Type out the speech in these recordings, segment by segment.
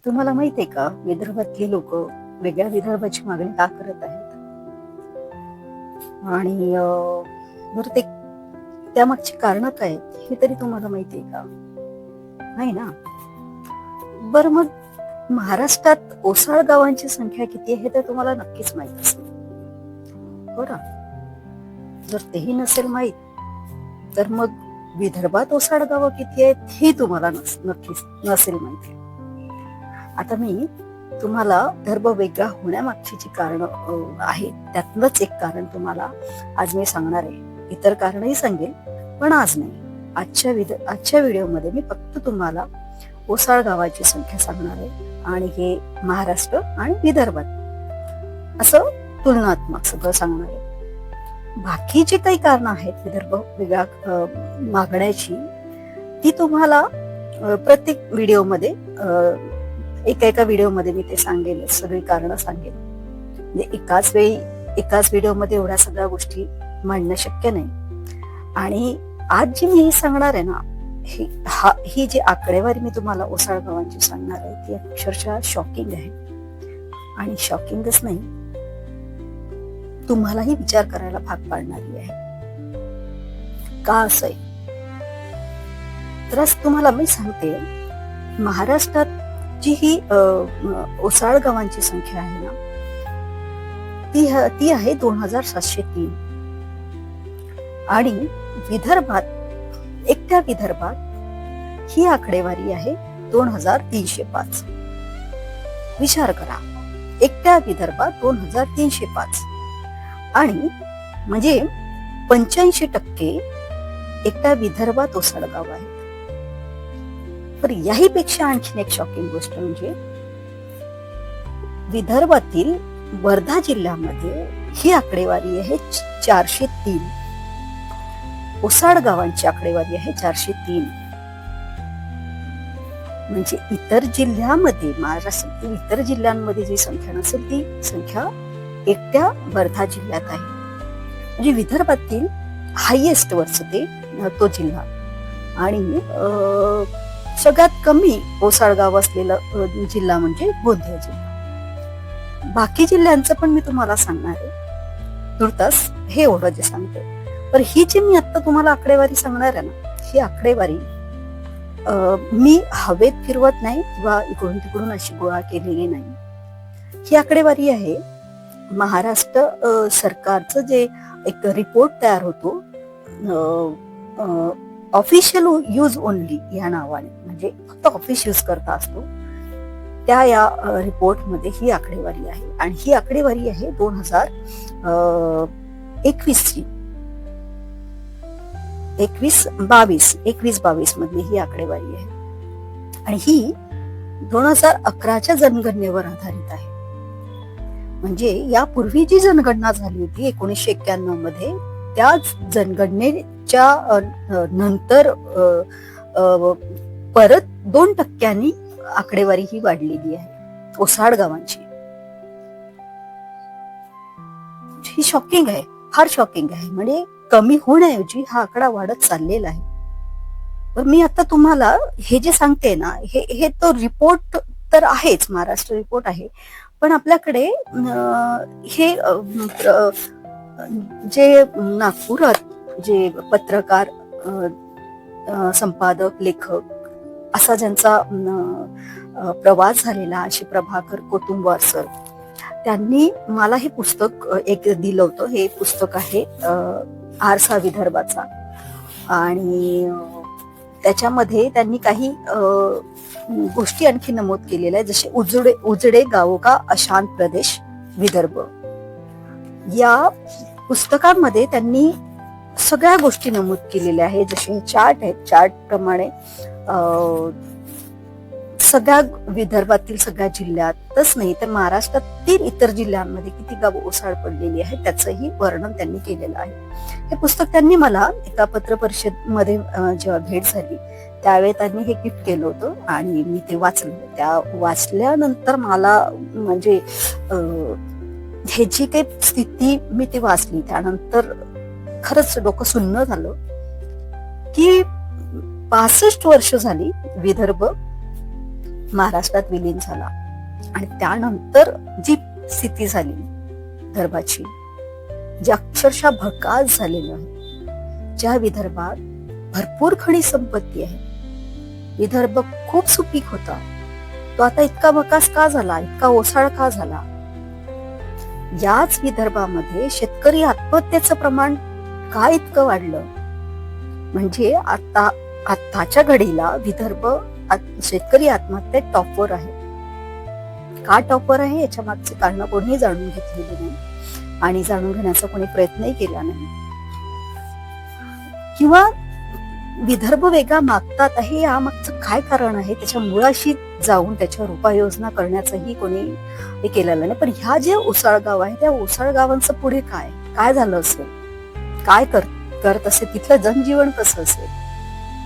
तुम्हाला माहित आहे का, विदर्भातली लोक वेगळ्या विदर्भाची मागणी का करत आहेत? आणि बरं, ते त्यामागची कारण काय आहेत हे तरी तुम्हाला माहिती आहे का? नाही ना. बरं, मग महाराष्ट्रात ओसाड गावांची संख्या किती आहे हे तर तुम्हाला नक्कीच माहित असेल, हो ना? जर तेही नसेल माहित तर मग विदर्भात ओसाड गावं किती आहेत हे तुम्हाला नक्कीच नसेल माहिती. आता मी तुम्हाला विदर्भ वेगळा होण्यामागची जी कारण आहेत त्यातलंच एक कारण तुम्हाला आज मी सांगणार आहे. इतर कारणही सांगेल, पण आज नाही. आजच्या व्हिडिओमध्ये मी फक्त तुम्हाला ओसाड गावाची संख्या सांगणार आहे आणि हे महाराष्ट्र आणि विदर्भात असं तुलनात्मक सगळं सांगणार आहे. बाकी जे काही कारण आहेत विदर्भ वेगळा मागण्याची, ती तुम्हाला प्रत्येक व्हिडिओमध्ये एका व्हिडिओमध्ये मी ते सांगेल, सगळी कारणं सांगेल. म्हणजे एकाच व्हिडिओमध्ये एवढ्या सगळ्या गोष्टी मांडणं शक्य नाही. आणि आज जी मी सांगणार आहे ना, ही जी आकडेवारी मी तुम्हाला ओसाड गावांची सांगणार आहे ती अक्षरशः शॉकिंग आहे. आणि शॉकिंगच नाही, तुम्हालाही विचार करायला भाग पाडणारी आहे. का असं आहे तर आज तुम्हाला मी सांगते. महाराष्ट्रात जी ही ओसाड गावांची संख्या आहे ना, ती आहे 2703. आणि एकट्या विदर्भात ही आकडेवारी आहे 2305. विचार करा, एकट्या विदर्भात 2305. आणि म्हणजे 85% एकट्या विदर्भात ओसाड गाव आहे. पण याहीपेक्षा आणखीन एक शॉकिंग गोष्ट म्हणजे विदर्भातील वर्धा जिल्ह्यामध्ये ही आकडेवारी आहे 403. ओसाड गावांची आकडेवारी आहे 403. म्हणजे इतर जिल्ह्यामध्ये, महाराष्ट्रातील इतर जिल्ह्यांमध्ये जी संख्या नसेल ती संख्या एकट्या वर्धा जिल्ह्यात आहे. म्हणजे विदर्भातील हायएस्ट वरचं तो जिल्हा. आणि सगळ्यात कमी ओसाड गाव असलेला जिल्हा म्हणजे गोंदिया जिल्हा. बाकी जिल्ह्यांचं पण मी तुम्हाला सांगणार आहे. तुर्तास हे एवढं जे सांगते. पण ही जी मी आता तुम्हाला आकडेवारी सांगणार आहे ना, ही आकडेवारी मी हवेत फिरवत नाही किंवा इकडून तिकडून अशी गोळा केलेली नाही. ही आकडेवारी आहे महाराष्ट्र सरकारचं जे एक रिपोर्ट तयार होतो, ऑफिशियल यूज ओनली या नावाने, म्हणजे फक्त ऑफिस यूज करता असतो, त्या या रिपोर्टमध्ये ही आकडेवारी आहे. आणि ही आकडेवारी आहे 2021ची. 21-22 मधली ही आकडेवारी आहे. आणि ही 2011च्या जनगणनेवर आधारित आहे. म्हणजे यापूर्वी जी जनगणना झाली होती 1991 मध्ये, त्या जनगणनेच्या नंतर परत 2% आकडेवारी ही वाढलेली आहे ओसाड गावांची. ही शॉकिंग आहे, फार शॉकिंग आहे. म्हणजे कमी होण्याऐवजी हा आकडा वाढत चाललेला आहे. पण मी आता तुम्हाला हे जे सांगते ना, हे तो रिपोर्ट तर आहेच, महाराष्ट्र रिपोर्ट आहे. पण आपल्याकडे हे जे नागपुरात जे पत्रकार, संपादक, लेखक असा ज्यांचा प्रवास झालेला, अशी प्रभाकर कोतुंबार सर, त्यांनी मला हे पुस्तक एक दिलं होतं. हे पुस्तक आहे आरसा विदर्भाचा. आणि त्याच्यामध्ये त्यांनी काही गोष्टी आणखी नमूद केलेल्या आहेत, जसे उजडे गावो का अशांत प्रदेश विदर्भ. या पुस्तकामध्ये त्यांनी सगळ्या गोष्टी नमूद केलेल्या आहेत. जसे चार्ट आहेत, चार्ट प्रमाणे सगळ्या विदर्भातील सगळ्या जिल्ह्यातच नाही तर महाराष्ट्रातील इतर जिल्ह्यांमध्ये किती गाव ओसाड पडलेली आहे त्याचंही वर्णन त्यांनी केलेलं आहे. हे पुस्तक त्यांनी मला एका पत्रपरिषद मध्ये जेव्हा भेट झाली त्यावेळी त्यांनी हे गिफ्ट केलं होतं आणि मी ते वाचलं. त्या वाचल्यानंतर मला म्हणजे हे जी काही स्थिती मी ती वाचली त्यानंतर खरंच डोकं सुन्न झालं की 65 वर्ष झाली विदर्भ महाराष्ट्रात विलीन झाला आणि त्यानंतर जी स्थिती झाली विदर्भाची, जे अक्षरशः भकास झालेलं आहे, ज्या विदर्भात भरपूर खनिज संपत्ती आहे, विदर्भ खूप सुपीक होता, तो आता इतका भकास का झाला, इतका ओसाळ का झाला? याच विदर्भामध्ये शेतकरी आत्महत्येचं प्रमाण का इतकं वाढलं? म्हणजे आताच्या घडीला विदर्भ शेतकरी आत्महत्येत टॉपवर आहे. का टॉपवर आहे याच्या मागचे कारण कोणीही जाणून घेतलेले नाही आणि जाणून घेण्याचा कोणी प्रयत्नही केला नाही. किंवा विदर्भ वेगळा मागतात आहे यामागचं काय कारण आहे, त्याच्या मुळाशी जाऊन त्याच्यावर उपाययोजना करण्याचंही कोणी हे केलेलं नाही. पण ह्या जे ओसाळगाव आहे त्या ओसाळगावांचं पुढे काय झालं असेल, काय करत असेल, तिथलं जनजीवन कसं असेल,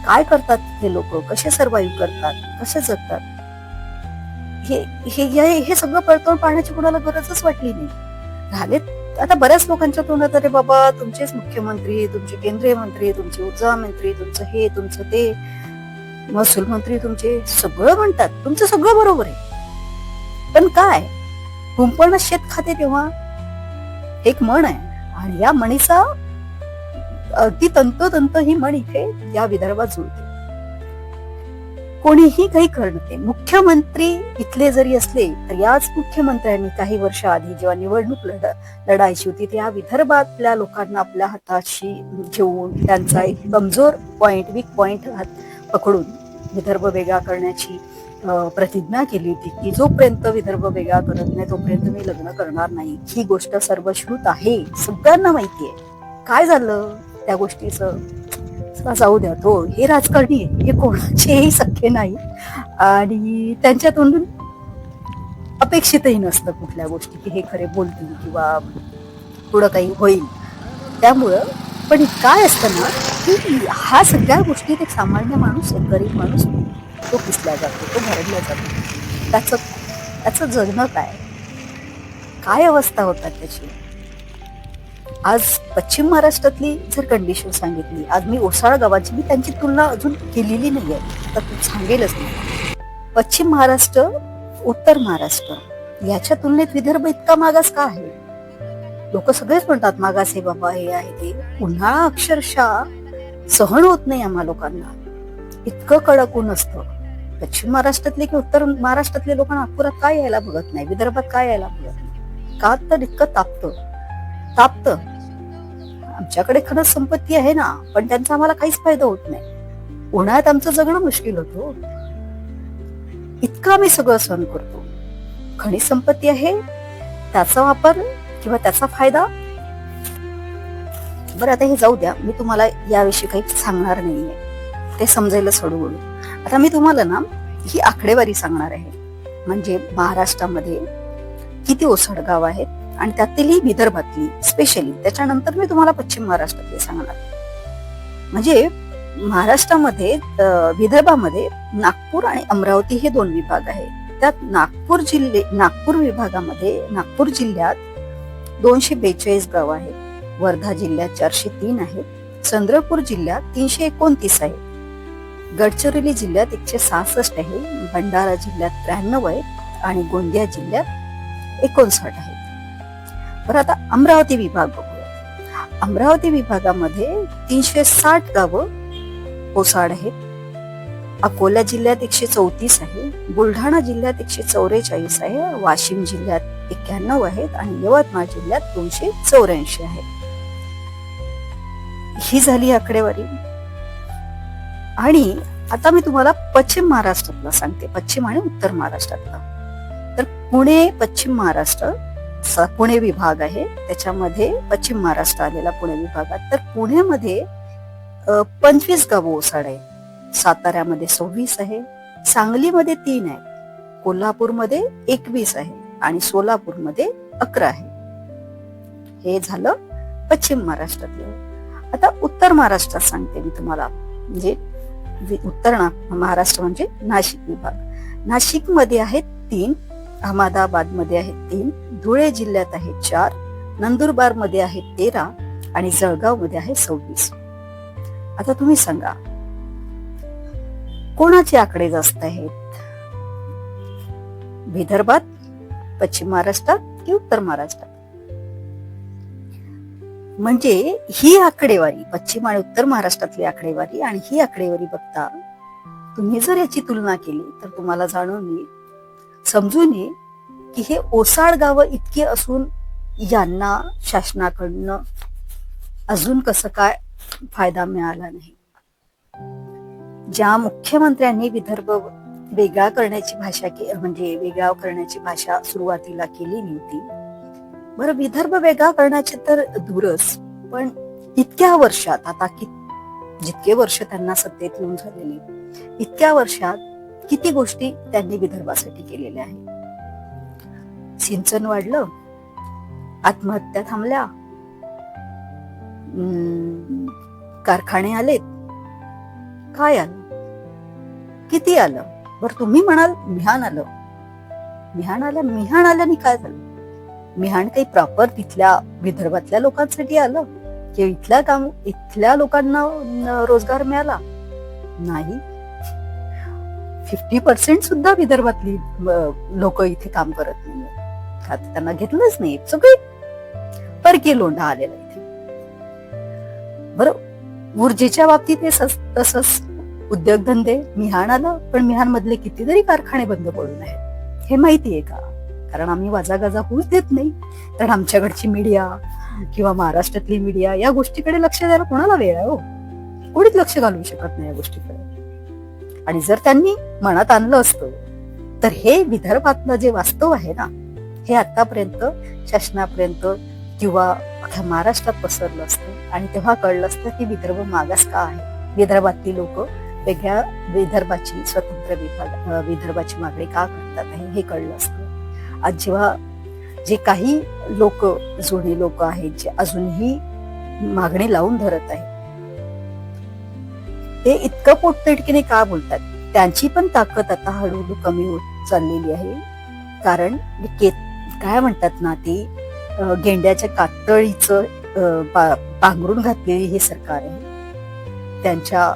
काय करतात हे लोक, कसे सर्वाईव्ह करतात, कसे जगतात, हे सगळं पडताळून पाहण्याची कोणाला गरजच वाटली नाही. झाले आता बऱ्याच लोकांच्या तोंडात अरे बाबा तुमचेच मुख्यमंत्री, तुमचे केंद्रीय मंत्री, तुमचे ऊर्जा मंत्री, तुमचं हे तुमचं ते, महसूल मंत्री तुमचे, सगळं म्हणतात, तुमचं सगळं बरोबर आहे. पण काय कुंपण शेत खाते तेव्हा एक म्हण आहे आणि या म्हणीचा अगदी तंतोतंत ही म्हण इथे या विदर्भात जुळते. कोणीही काही करते, मुख्यमंत्री इथले जरी असले तर याच मुख्यमंत्र्यांनी काही वर्ष आधी जेव्हा निवडणूक लढायची होती त्या विदर्भातल्या लोकांना आपल्या हाताशी घेऊन त्यांचा एक कमजोर पॉइंट, वीक पॉइंट पकडून विदर्भ वेगळा करण्याची प्रतिज्ञा केली होती की जोपर्यंत विदर्भ वेगळा करत नाही तोपर्यंत मी लग्न करणार नाही. ही गोष्ट सर्वश्रुत आहे, सगळ्यांना माहिती आहे. काय झालं त्या गोष्टीचं जाऊ द्या, तो हे राजकारणी आहे, हे कोणाचेही सख्खे नाही आणि त्यांच्या तोंडून अपेक्षितही नसतं कुठल्या गोष्टी की हे खरे बोलतील किंवा पुढं काही होईल. त्यामुळं पण काय असतं ना की ह्या सगळ्या गोष्टीत एक सामान्य माणूस, एक गरीब माणूस तो पिसला जातो, तो भरडला जातो. त्याचं जगणं काय अवस्था होतात त्याची. आज पश्चिम महाराष्ट्रातली जर कंडिशन सांगितली, आज मी ओसाळ गावाची, मी त्यांची तुलना अजून केलेली नाहीये तर सांगेलच नाही. पश्चिम महाराष्ट्र, उत्तर महाराष्ट्र याच्या तुलनेत विदर्भ इतका मागास का आहे? लोक सगळेच म्हणतात मागास आहे बाबा, हे आहे ते. उन्हाळा अक्षरशः सहन होत नाही आम्हा लोकांना, इतकं कडक ऊन असतं. पश्चिम महाराष्ट्रातले की उत्तर महाराष्ट्रातले लोक नागपुरात काय यायला बघत नाही, विदर्भात काय यायला बघत नाही. का तर इतकं तापतं. आमच्याकडे खरंच संपत्ती आहे ना, पण त्यांचा आम्हाला काहीच फायदा होत नाही. उन्हाळ्यात आमचं जगणं मुश्किल होतं. इतकं आम्ही सगळं सहन करतो. खनिज संपत्ती आहे, त्याचा वापर किंवा त्याचा फायदा. बरं आता हे जाऊ द्या, मी तुम्हाला याविषयी काही सांगणार नाहीये, ते समजायला सोडू. आता मी तुम्हाला ना ही आकडेवारी सांगणार आहे, म्हणजे महाराष्ट्रामध्ये किती ओसाड गाव आहेत आणि त्यातीलही विदर्भातली स्पेशली. त्याच्यानंतर मी तुम्हाला पश्चिम महाराष्ट्रातले सांगणार. म्हणजे महाराष्ट्रामध्ये विदर्भामध्ये नागपूर आणि अमरावती हे 2 विभाग आहेत. त्यात नागपूर विभागामध्ये नागपूर जिल्ह्यात 242 गाव आहेत, वर्धा जिल्ह्यात 403 आहेत, चंद्रपूर जिल्ह्यात 329 आहेत, गडचिरोली जिल्ह्यात 166 आहे, भंडारा जिल्ह्यात 93 आहेत आणि गोंदिया जिल्ह्यात 59 आहेत. बरं आता अमरावती विभाग बघूया. अमरावती विभागामध्ये 360 गावं ओसाड आहेत, अकोला जिल्ह्यात 134 आहे, बुलढाणा जिल्ह्यात 144 आहे, वाशिम जिल्ह्यात 91 आहेत आणि यवतमाळ जिल्ह्यात 284 आहेत. ही झाली आकडेवारी. आणि आता मी तुम्हाला पश्चिम महाराष्ट्रातला सांगते, पश्चिम आणि उत्तर महाराष्ट्रातला. तर पुणे पश्चिम महाराष्ट्र, पुणे विभाग आहे, त्याच्यामध्ये पश्चिम महाराष्ट्र आलेला पुणे विभागात. तर पुण्यामध्ये 25 गावं ओसाड आहे, साताऱ्यामध्ये 26 आहे, सांगलीमध्ये 3 आहे, कोल्हापूरमध्ये 21 आहे आणि सोलापूरमध्ये 11 आहे. हे झालं पश्चिम महाराष्ट्रातलं. आता उत्तर महाराष्ट्रात सांगते मी तुम्हाला. म्हणजे उत्तर महाराष्ट्र म्हणजे नाशिक विभाग. नाशिक मध्ये आहेत 3, अहमदाबाद मध्ये आहेत 3, धुळे जिल्ह्यात आहेत 4, नंदुरबार मध्ये आहेत 13 आणि जळगाव मध्ये आहे 26. आता तुम्ही सांगा कोणाचे आकडे जास्त आहेत? विदर्भात, पश्चिम महाराष्ट्रात की उत्तर महाराष्ट्रात. म्हणजे ही आकडेवारी, पश्चिम आणि उत्तर महाराष्ट्रातली आकडेवारी आणि ही आकडेवारी बघता तुम्ही जर याची तुलना केली तर तुम्हाला जाणून येईल, समजून येईल की हे ओसाड गावं इतकी असून यांना शासनाकडनं अजून कसं काय फायदा मिळाला नाही. ज्या मुख्यमंत्र्यांनी विदर्भ वेगळा करण्याची भाषा म्हणजे वेगळा करण्याची भाषा सुरुवातीला केलेली होती. बरं, विदर्भ वेगळा करण्याचे तर दूरच, पण इतक्या वर्षात आता जितके वर्ष त्यांना सत्तेत येऊन झालेले, इतक्या वर्षात किती गोष्टी त्यांनी विदर्भासाठी केलेल्या आहेत. सिंचन वाढलं, आत्महत्या थांबल्या, कारखाने आलेत, काय आलं, किती आलं. बरं, तुम्ही म्हणाल मिहान आलं. मिहान आल्याने काय झालं? मिहान काही प्रॉपर तिथल्या विदर्भातल्या लोकांसाठी आलं की इथल्या लोकांना रोजगार मिळाला? नाही. 50% सुद्धा विदर्भातली लोक इथे काम करत नाही, त्यांना घेतलंच नाही. सगळे परकीय लोंढा आलेला इथे. बरं, ऊर्जेच्या बाबतीत हे तसंच उद्योगधंदे. मिहान आलं, पण मिहान मधले कितीतरी कारखाने बंद पडून आहेत. हे माहितीये का? कारण आम्ही वाजागाजा होऊच देत नाही. कारण आमच्याकडची मीडिया किंवा महाराष्ट्रातली मीडिया या गोष्टीकडे लक्ष द्यायला कोणाला वेळ आहे हो? कोणीच लक्ष घालवू शकत नाही या गोष्टीकडे. आणि जर त्यांनी मनात आणलं असतं तर हे विदर्भातलं जे वास्तव आहे ना, हे आतापर्यंत शासनापर्यंत किंवा अख्ख्या महाराष्ट्रात पसरलं असतं आणि तेव्हा कळलं असतं की विदर्भ मागास का आहे. विदर्भातली लोक वेगळ्या विदर्भाची स्वतंत्र विदर्भाची मागणी का करतात हे कळलं असतं. आज जेव्हा जे काही लोक, जुने लोक आहेत जे अजूनही मागणी लावून धरत आहेत, ते इतकं पोटतिडकीने का बोलतात? त्यांची पण ताकद आता हळूहळू कमी होत चाललेली आहे. कारण काय म्हणतात ना, ते गेंड्याच्या कातळीचं पांघरून घातलेली हे सरकार आहे. त्यांच्या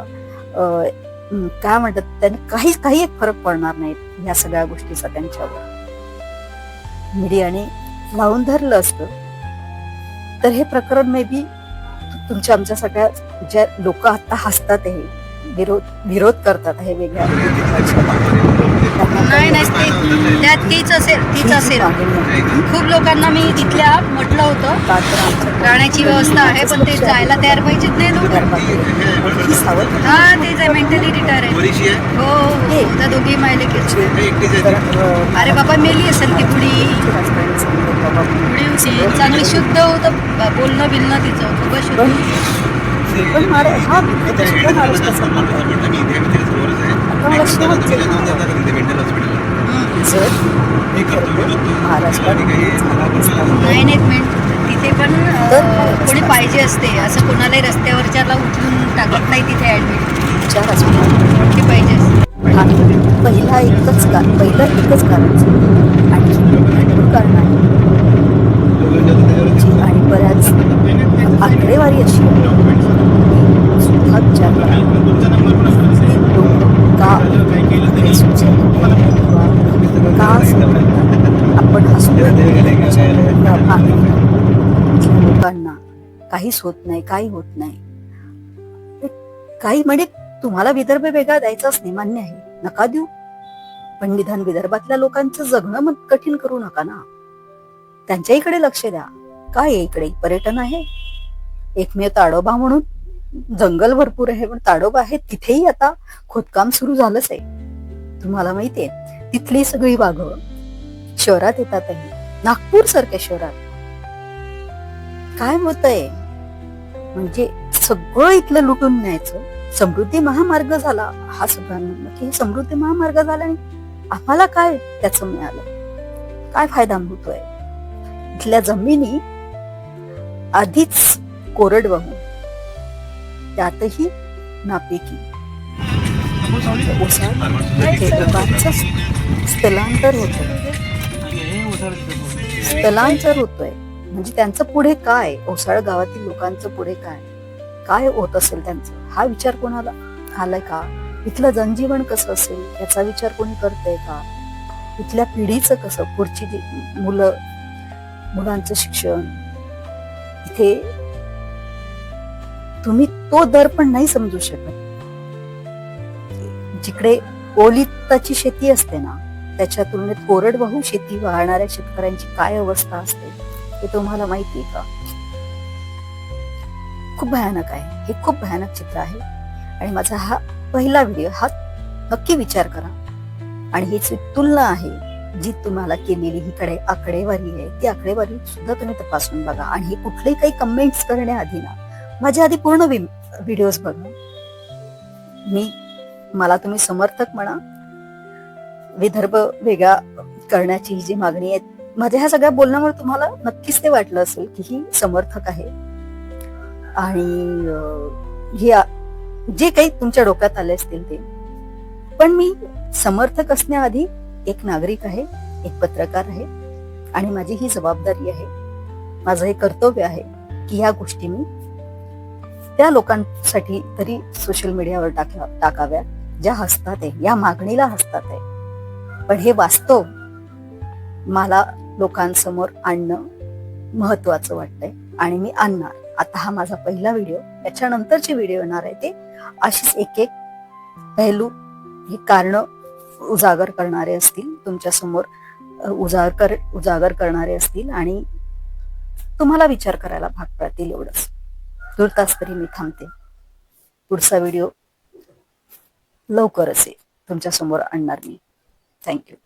काय म्हणतात, त्यांना काही एक फरक पडणार नाही या सगळ्या गोष्टीचा त्यांच्यावर. मीडियाने लावून धरलं असतं तर हे प्रकरण मे बी तुमच्या आमच्या सगळ्या ज्या लोक आता हसतात, हे विरोध करतात हे वेगळ्या, नाही त्यात तीच असेल. खूप लोकांना मी तिथल्या म्हटलं होतं राहण्याची व्यवस्था आहे, पण ते जायला तयार पाहिजेत नाही लोक. हा, ते मेंटली रिटायर आहे. हो, त्या दोघी मायले अरे बाबा मेली असेल ती पुढी होती, चांगली शुद्ध होतं बोलणं बिलणं तिचं खूप शुद्ध. नाही तिथे पण कोणी पाहिजे असते, असं कोणालाही रस्त्यावरच्याला उचलून टाकत नाही तिथे ऍडमिट. कोणी पाहिजे असते. पहिलं एकच कारण आणि बऱ्याच आकडेवारी अशी सुद्धा विचार आपण लोकांना काहीच होत नाही, काही होत नाही. काही म्हणजे तुम्हाला विदर्भ वेगळा द्यायचाच नाही, मान्य आहे, नका देऊ, पण निदान विदर्भातल्या लोकांचं जगणं मग कठीण करू नका ना. त्यांच्या इकडे लक्ष द्या. काय आहे इकडे? पर्यटन आहे, एकमेव ताडोबा म्हणून जंगल भरपूर आहे, पण ताडोबा आहे तिथेही आता खोदकाम सुरू झालंच आहे. तुम्हाला माहितीये, तिथली सगळी वाघं शहरात येतात आहे. नागपूर सारख्या शहरात काय होतंय म्हणजे सगळं इथलं लुटून न्यायचं. समृद्धी महामार्ग झाला, हा सगळ्यांना की समृद्धी महामार्ग झाला आणि आम्हाला काय त्याचं मिळालं, काय फायदा होतोय? इथल्या जमिनी आधीच कोरडवाहू, त्यातही नापिकी लोकांचं स्थलांतर होतोय. म्हणजे त्यांचं पुढे काय, ओसाड गावातील लोकांचं पुढे काय होत असेल त्यांचं, हा विचार कोणाला आलाय का? इथलं जनजीवन कसं असेल याचा विचार कोणी करतंय का? इथल्या पिढीचं कसं, पुढची जी मुलांचं शिक्षण, इथे तुम्ही तो दर पण नाही समजू शकत. जिकडे ओलिताची शेती असते ना, त्याच्या तुलनेत कोरडवाहू शेती वाहणाऱ्या शेतकऱ्यांची काय अवस्था असते हे तुम्हाला माहितीये का? खूप भयानक आहे हे, खूप भयानक चित्र आहे. आणि माझा हा पहिला व्हिडिओ, हा नक्की विचार करा. आणि ही जी तुलना आहे जी तुम्हाला केलेली, ही आकडेवारी आहे, ती आकडेवारी सुद्धा तुम्ही तपासून बघा. आणि हे कुठलेही काही कमेंट्स करण्याआधी ना, माझ्या आधी पूर्ण व्हिडिओज बघा. मला तुम्ही समर्थक म्हणा, विदर्भ वेगळा करण्याची ही जी मागणी आहे, माझ्या ह्या सगळ्या बोलण्यामुळे तुम्हाला नक्कीच ते वाटलं असेल की ही समर्थक आहे. आणि जे काही तुमच्या डोक्यात आले असतील ते. पण मी समर्थक असण्याआधी एक नागरिक आहे, एक पत्रकार आहे, आणि माझी ही जबाबदारी आहे, माझं हे कर्तव्य आहे की ह्या गोष्टी मी त्या लोकांसाठी तरी सोशल मीडियावर टाकाव्या ज्या हसतात आहे, या मागणीला हसतात आहे. पण हे वास्तव मला लोकांसमोर आणणं महत्वाचं वाटतंय आणि मी आणणार. आता हा माझा पहिला व्हिडिओ, याच्यानंतरचे व्हिडिओ येणार आहे ते अशीच एक पहलू, हे कारण उजागर करणारे असतील, तुमच्या समोर उजागर करणारे असतील आणि तुम्हाला विचार करायला भाग पडतील. एवढंच. तुर्तास तरी मी थांबते. पुढचा व्हिडिओ लवकरच तुमच्या समोर आणणार मी. थँक्यू.